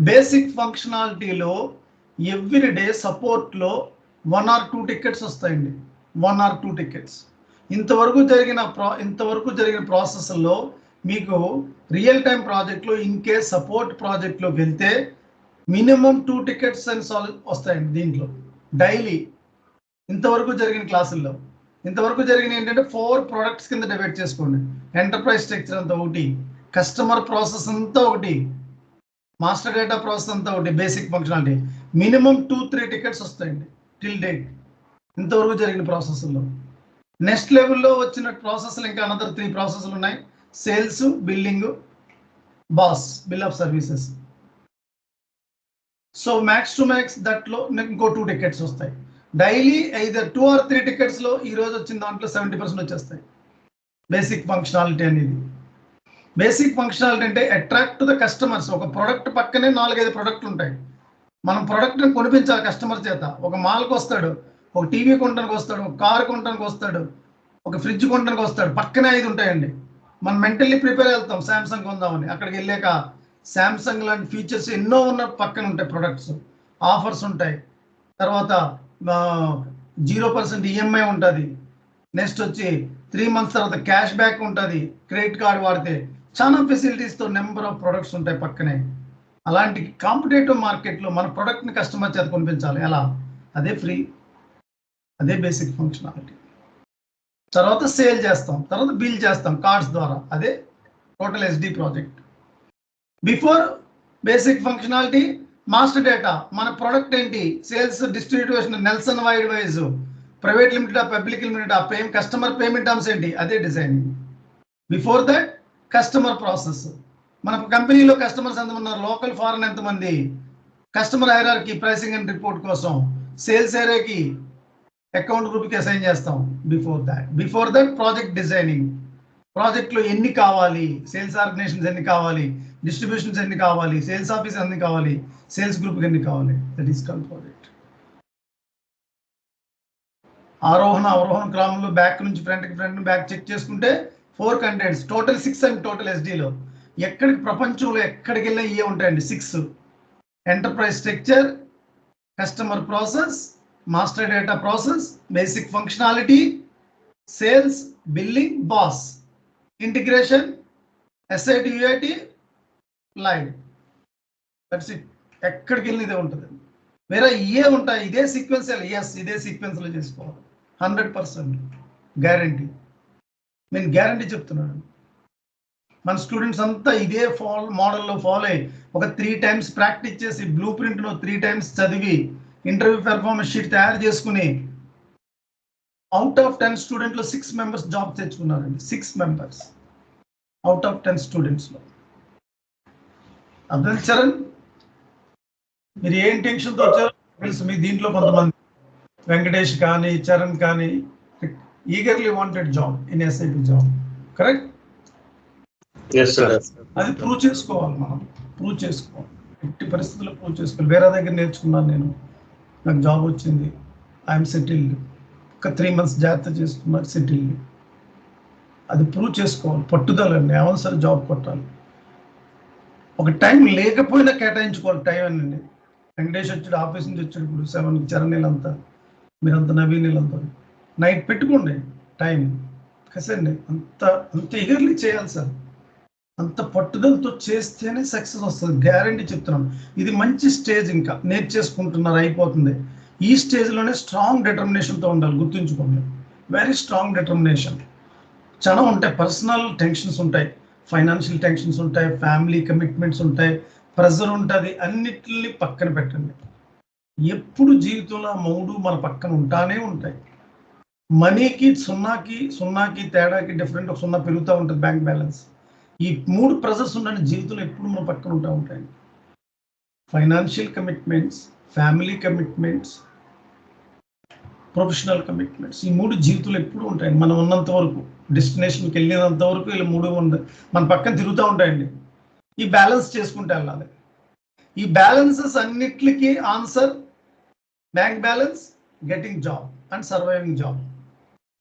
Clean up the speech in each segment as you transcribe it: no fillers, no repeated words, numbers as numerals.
Basic ఫంక్షనాలిటీలో every day సపోర్ట్లో 1 or 2 tickets వస్తాయండి. 1 or 2 టికెట్స్. ఇంతవరకు జరిగిన ప్రాసెస్లో మీకు రియల్ టైం ప్రాజెక్ట్లో ఇన్ కేస్ సపోర్ట్ ప్రాజెక్ట్లోకి వెళ్తే మినిమం 2 టికెట్స్ అని వస్తాయండి. దీంట్లో డైలీ ఇంతవరకు జరిగిన క్లాసుల్లో ఇంతవరకు జరిగిన ఏంటంటే 4 ప్రొడక్ట్స్ కింద డివైడ్ చేసుకోండి. ఎంటర్ప్రైజ్ స్ట్రక్చర్ అంతా ఒకటి, కస్టమర్ ప్రాసెస్ అంతా ఒకటి, మాస్టర్ డేటా ప్రాసెస్ అంతా ఒకటి, బేసిక్ ఫంక్షనాలిటీ. మినిమం 2-3 టికెట్స్ వస్తాయండి టిల్ డేట్ ఇంతవరకు జరిగిన ప్రాసెస్లో. నెక్స్ట్ లెవెల్లో వచ్చిన ప్రాసెస్లు ఇంకా అనదర్ 3 ప్రాసెస్లు ఉన్నాయి. Sales, billing, boss, bill of services. So max to max దట్లో ఇంకో 2 టికెట్స్ వస్తాయి. డైలీ ఐదర్ 2 or 3 టికెట్స్లో ఈ రోజు వచ్చిన దాంట్లో 70% వచ్చేస్తాయి. బేసిక్ ఫంక్షనాలిటీ అనేది. బేసిక్ ఫంక్షనాలిటీ అంటే అట్రాక్ట్ టు ద కస్టమర్స్. ఒక ప్రోడక్ట్ పక్కనే 4-5 ప్రోడక్ట్లు ఉంటాయి. మనం ప్రోడక్ట్ని కొనిపించాలి కస్టమర్ చేత. ఒక మాల్కి వస్తాడు, ఒక టీవీ కొనడానికి వస్తాడు, ఒక కార్ కొనడానికి వస్తాడు, ఒక ఫ్రిడ్జ్ కొనడానికి వస్తాడు, పక్కనే 5 ఉంటాయండి. మనం మెంటల్లీ ప్రిపేర్ వెళ్తాం శాంసంగ్ కొందామని. అక్కడికి వెళ్ళాక శాంసంగ్ లాంటి ఫీచర్స్ ఎన్నో ఉన్న పక్కన ఉంటాయి ప్రొడక్ట్స్, ఆఫర్స్ ఉంటాయి. తర్వాత 0% ఈఎంఐ ఉంటుంది. నెక్స్ట్ వచ్చి 3 months తర్వాత క్యాష్ బ్యాక్ ఉంటుంది. క్రెడిట్ కార్డ్ వాడితే చాలా ఫెసిలిటీస్తో నెంబర్ ఆఫ్ ప్రొడక్ట్స్ ఉంటాయి పక్కనే. అలాంటి కాంపిటేటివ్ మార్కెట్లో మన ప్రొడక్ట్ని కస్టమర్ చేత కొనిపించాలి. ఎలా? అదే ఫ్రీ, అదే బేసిక్ ఫంక్షనాలిటీ. తర్వాత సేల్ చేస్తాం, తర్వాత బిల్ చేస్తాం కార్డ్స్ ద్వారా. అదే total SD project. Before basic functionality master data. మన ప్రొడక్ట్ ఏంటి, sales distribution, Nelson wide wise, private limited, public limited, customer payment terms ఏంటి, అదే designing. Before that customer process. మన కంపెనీలో కస్టమర్స్ ఎంతమంది ఉన్నారు, లోకల్ ఫారెన్ ఎంతమంది, customer hierarchy, pricing and report కోసం, సేల్స్ ఏరియాకి, అకౌంట్ గ్రూప్కి అసైన్ చేస్తాం. Before that project designing. ప్రాజెక్ట్లో ఎన్ని కావాలి, సేల్స్ ఆర్గనైజేషన్స్ ఎన్ని కావాలి, డిస్ట్రిబ్యూషన్స్ ఎన్ని కావాలి, సేల్స్ ఆఫీస్ ఎన్ని కావాలి, సేల్స్ గ్రూప్కి ఎన్ని కావాలి, దట్ ఈస్ కాల్డ్ ప్రాజెక్ట్. ఆరోహణ అవరోహణ క్రమంలో బ్యాక్ నుంచి ఫ్రంట్ బ్యాక్ చెక్ చేసుకుంటే 4 కంటెంట్స్, టోటల్ 6 అండ్ టోటల్ SDలో. ఎక్కడికి ప్రపంచంలో ఎక్కడికి వెళ్ళినా ఇవే ఉంటాయండి 6. Enterprise structure, customer process, master data process, basic functionality, sales, billing, boss, integration, SIT, UIT, live. That's it. ఎక్కడికి వెళ్ళిన ఇదే ఉంటుంది. వేరే ఇవే ఉంటాయి. ఇదే సీక్వెన్స్, ఇదే సీక్వెన్స్లో చేసుకోవాలి. 100% గ్యారంటీ. నేను గ్యారంటీ చెప్తున్నాను. మన స్టూడెంట్స్ అంతా ఇదే మోడల్లో ఫాలో అయ్యి ఒక 3 times ప్రాక్టీస్ చేసి బ్లూ ప్రింట్ను 3 times చదివి ఇంటర్వ్యూ పెర్ఫార్మెన్స్ షీట్ తయారు చేసుకుని అవుట్ ఆఫ్ 10 స్టూడెంట్లో 6 members జాబ్ తెచ్చుకున్నారండి. 6 members అవుట్ ఆఫ్ 10 స్టూడెంట్స్లో. అర్థం చరణ్, మీరు ఏం టెన్షన్తో వచ్చారో తెలుసు. మీ దీంట్లో కొంతమంది వెంకటేష్ కానీ చరణ్ కానీ eagerly wanted job in SIP job. Correct? అది ప్రూవ్ చేసుకోవాలి. మనం ప్రూవ్ చేసుకోవాలి. ఎట్టి పరిస్థితుల్లో ప్రూవ్ చేసుకోవాలి. వేరే దగ్గర నేర్చుకున్నాను నేను, నాకు జాబ్ వచ్చింది, ఐఎమ్ సెటిల్డ్. ఒక 3 months జాగ్రత్త చేసుకున్నారు, సెటిల్డ్. అది ప్రూవ్ చేసుకోవాలి. పట్టుదల అండి. అవును సార్, జాబ్ కొట్టాలి. ఒక టైం లేకపోయినా కేటాయించుకోవాలి టైం అనండి. వెంకటేష్ వచ్చాడు, ఆఫీస్ నుంచి వచ్చాడు, ఇప్పుడు 7కి చరణ్ వీళ్ళంతా, మీరంతా నవీన్ వీళ్ళంతా నైట్ పెట్టుకోండి టైం. కసండి అంత ఈగర్లీ చేయాలి సార్. అంత పట్టుదలతో చేస్తేనే సక్సెస్ వస్తుంది, గ్యారంటీ చెప్తున్నాను. ఇది మంచి స్టేజ్, ఇంకా నేర్చేసుకుంటున్నారు, అయిపోతుంది. ఈ స్టేజ్లోనే స్ట్రాంగ్ డిటర్మినేషన్తో ఉండాలి. గుర్తుంచుకోండి, వెరీ స్ట్రాంగ్ డిటర్మినేషన్. చాలా ఉంటాయి, పర్సనల్ టెన్షన్స్ ఉంటాయి, ఫైనాన్షియల్ టెన్షన్స్ ఉంటాయి, ఫ్యామిలీ కమిట్మెంట్స్ ఉంటాయి, ప్రెజర్ ఉంటుంది. అన్నిటిని పక్కన పెట్టండి. ఎప్పుడు జీవితంలో 3 మన పక్కన ఉంటానే ఉంటాయి. మనీకి సున్నాకి తేడాకి డిఫరెంట్. ఒక 0 పెరుగుతూ ఉంటుంది బ్యాంక్ బ్యాలెన్స్. ఈ 3 ప్రెజర్స్ ఉన్న జీవితంలో ఎప్పుడు మన పక్కన ఉంటాయి. Financial commitments, family commitments, professional commitments. ఈ 3 జీవితంలో ఎప్పుడు ఉంటాయి. మనం ఉన్నంత వరకు, డెస్టినేషన్కి వెళ్ళినంత వరకు వీళ్ళు 3 మన పక్కన తిరుగుతూ ఉంటాయండి. ఈ బ్యాలెన్స్ చేసుకుంటే వెళ్ళాలి. ఈ బ్యాలెన్సెస్ అన్నిటికీ answer bank balance, getting job and surviving job.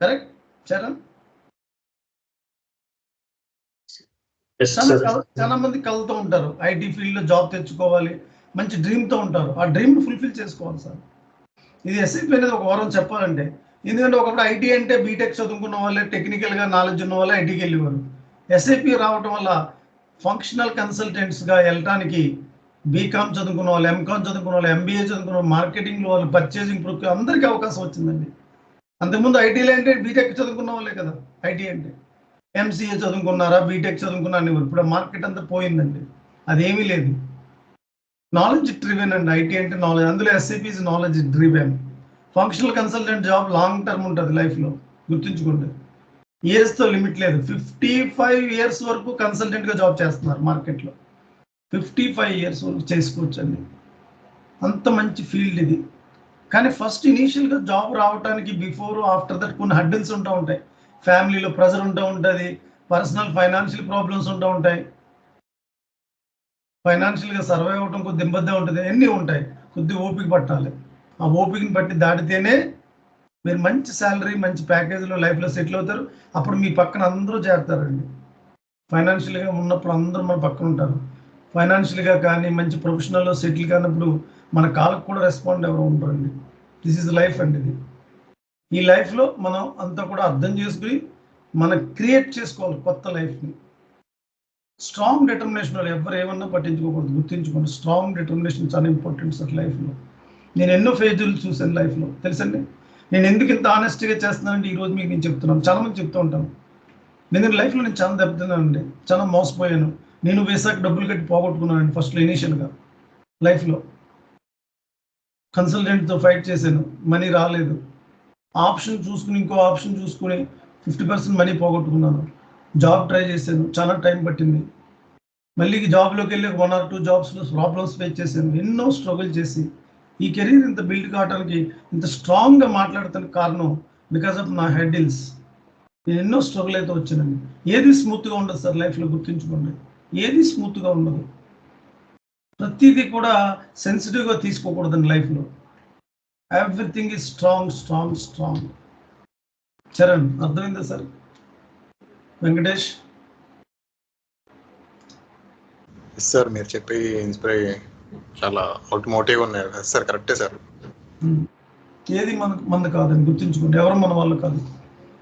Correct Charan? చాలా మంది కలుతూ ఉంటారు, ఐటీ ఫీల్డ్లో జాబ్ తెచ్చుకోవాలి, మంచి డ్రీమ్తో ఉంటారు. ఆ డ్రీమ్ ఫుల్ఫిల్ చేసుకోవాలి సార్. ఇది ఎస్ఐపి అనేది ఒక వారం చెప్పాలంటే, ఎందుకంటే ఒకప్పుడు ఐటీ అంటే బీటెక్ చదువుకున్న వాళ్ళే, టెక్నికల్గా నాలెడ్జ్ ఉన్న వాళ్ళే ఐటీకి వెళ్ళేవారు. ఎస్ఐపి రావటం వల్ల ఫంక్షనల్ కన్సల్టెంట్స్గా వెళ్ళటానికి బీకామ్ చదువుకున్న వాళ్ళు, ఎంకామ్ చదువుకున్న వాళ్ళు, ఎంబీఏ చదువుకున్న వాళ్ళు, మార్కెటింగ్ వాళ్ళు, పర్చేసింగ్ ప్రొక్యూర్ అందరికీ అవకాశం వచ్చిందండి. అంతకుముందు ఐటీలో అంటే బీటెక్ చదువుకున్న వాళ్ళే కదా ఐటీ అంటే. ఎంసీఏ చదువుకున్నారా, బీటెక్ చదువుకున్నారా, ఇప్పుడు మార్కెట్ అంతా పోయిందండి, అదేమీ లేదు. నాలెడ్జ్ డ్రివెన్ అండి ఐటీ అంటే, నాలెడ్జ్. అందులో SIP is knowledge driven. Functional consultant job long term ఉంటుంది లైఫ్లో, గుర్తుంచుకోండి. ఏజ్తో లిమిట్ లేదు. 55 years వరకు కన్సల్టెంట్గా జాబ్ చేస్తున్నారు మార్కెట్లో. 55 years వరకు చేసుకోవచ్చండి, అంత మంచి ఫీల్డ్ ఇది. కానీ ఫస్ట్ ఇనీషియల్గా జాబ్ రావడానికి బిఫోర్ ఆఫ్టర్ దట్ కొన్ని హడ్డిల్స్ ఉంటూ ఉంటాయి. ఫ్యామిలీలో ప్రెజర్ ఉంటూ ఉంటుంది, పర్సనల్ ఫైనాన్షియల్ ప్రాబ్లమ్స్ ఉంటూ ఉంటాయి, ఫైనాన్షియల్గా సర్వైవ్ అవ్వడం కొద్ది ఇబ్బంది ఉంటుంది, అన్నీ ఉంటాయి. కొద్ది ఓపిక పట్టాలి. ఆ ఓపికని బట్టి దాటితేనే మీరు మంచి శాలరీ, మంచి ప్యాకేజీలో లైఫ్లో సెటిల్ అవుతారు. అప్పుడు మీ పక్కన అందరూ చేరుతారండి. ఫైనాన్షియల్గా ఉన్నప్పుడు అందరూ మన పక్కన ఉంటారు. ఫైనాన్షియల్గా కానీ మంచి ప్రొఫెషనల్లో సెటిల్ కానప్పుడు మన కాళ్ళకు కూడా రెస్పాండ్ ఎవరు ఉంటారండి. దిస్ ఈజ్ లైఫ్ అండి ఇది. ఈ లైఫ్లో మనం అంతా కూడా అర్థం చేసుకుని మనం క్రియేట్ చేసుకోవాలి కొత్త లైఫ్ని. స్ట్రాంగ్ డిటర్మినేషన్ వాళ్ళు ఎవరు ఏమన్నా పట్టించుకోకూడదు, గుర్తించుకోండి. స్ట్రాంగ్ డిటర్మినేషన్ చాలా ఇంపార్టెంట్ సార్ లైఫ్లో. నేను ఎన్నో ఫేజులు చూశాను లైఫ్లో, తెలుసండి. నేను ఎందుకు ఇంత ఆనెస్ట్గా చేస్తున్నానంటే ఈరోజు మీకు నేను చెప్తున్నాను, చాలా మంది చెప్తూ ఉంటాను. నేను లైఫ్లో నేను చాలా దెబ్బతిన్నానండి, చాలా మోసపోయాను. నేను వీసాకి డబ్బులు కట్టి పోగొట్టుకున్నానండి ఫస్ట్లో ఇనీషియల్గా లైఫ్లో. కన్సల్టెంట్తో ఫైట్ చేశాను, మనీ రాలేదు. ఆప్షన్ చూసుకుని ఇంకో ఆప్షన్ చూసుకుని 50% మనీ పోగొట్టుకున్నాను. జాబ్ ట్రై చేశాను, చాలా టైం పట్టింది. మళ్ళీ జాబ్లోకి వెళ్ళి 1 or 2 జాబ్స్లో ప్రాబ్లమ్స్ ఫేస్ చేశాను. ఎన్నో స్ట్రగుల్ చేసి ఈ కెరీర్ ఇంత బిల్డ్ కావడానికి, ఇంత స్ట్రాంగ్గా మాట్లాడటానికి కారణం బికాస్ ఆఫ్ నా హెడ్డిల్స్. నేను ఎన్నో స్ట్రగుల్ అయితే వచ్చానండి. ఏది స్మూత్గా ఉండదు సార్ లైఫ్లో, గుర్తుంచుకోండి. ఏది స్మూత్గా ఉండదు, ప్రతిదీ కూడా సెన్సిటివ్గా తీసుకోకూడదండి లైఫ్లో. Everything is strong strong strong. Charan, అర్థమైందా సార్? వెంకటేష్ సార్, మీరు చెప్పి ఇన్స్పైర్ చాలా మోటివేటివ్గా ఉన్నాయి సార్. కరెక్టే సార్. ఏది మన కాదని గుర్తుంచుకోండి. ఎవరు మన వాళ్ళు కాదు,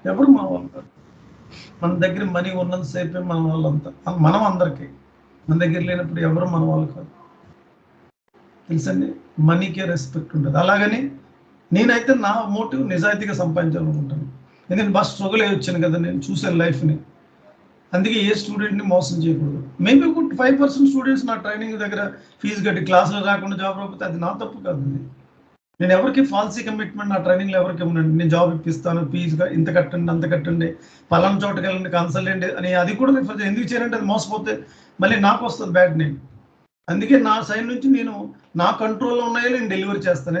ఎవరు మన వాళ్ళు కాదు. మన దగ్గర మనీ ఉన్నంతసేపే మన వాళ్ళంతా, మనం అందరికీ. మన దగ్గర లేనప్పుడు ఎవరు మన వాళ్ళు కాదు, తెలుసండి. మనీకే రెస్పెక్ట్ ఉంటుంది. అలాగని నేనైతే నా మోటివ్ నిజాయితీగా సంపాదించాలనుకుంటాను. ఎందుకంటే బాగా స్ట్రగుల్ అయ్యి వచ్చాను కదా, నేను చూసాను లైఫ్ని. అందుకే ఏ స్టూడెంట్ని మోసం చేయకూడదు. మేబీ ఒక 5% స్టూడెంట్స్ నా ట్రైనింగ్ దగ్గర ఫీజు కట్టి క్లాసులో రాకుండా జాబ్ రాకపోతే అది నా తప్పు కాదు. నేను ఎవరికి ఫాల్సీ కమిట్మెంట్ నా ట్రైనింగ్లో ఎవరికి ఇవ్వనండి. నేను జాబ్ ఇప్పిస్తాను, ఫీజుగా ఇంత కట్టండి, అంత కట్టండి, పలానా చోటకి వెళ్ళండి, కన్సల్టెంట్ అని అది కూడా రిఫర్ ఎందుకు చేయాలంటే అది మోసపోతే మళ్ళీ నాకు వస్తుంది బ్యాడ్ నేమ్. అందుకే నా సైడ్ నుంచి నేను నా కంట్రోల్లో ఉన్నాయో నేను డెలివరీ చేస్తాను.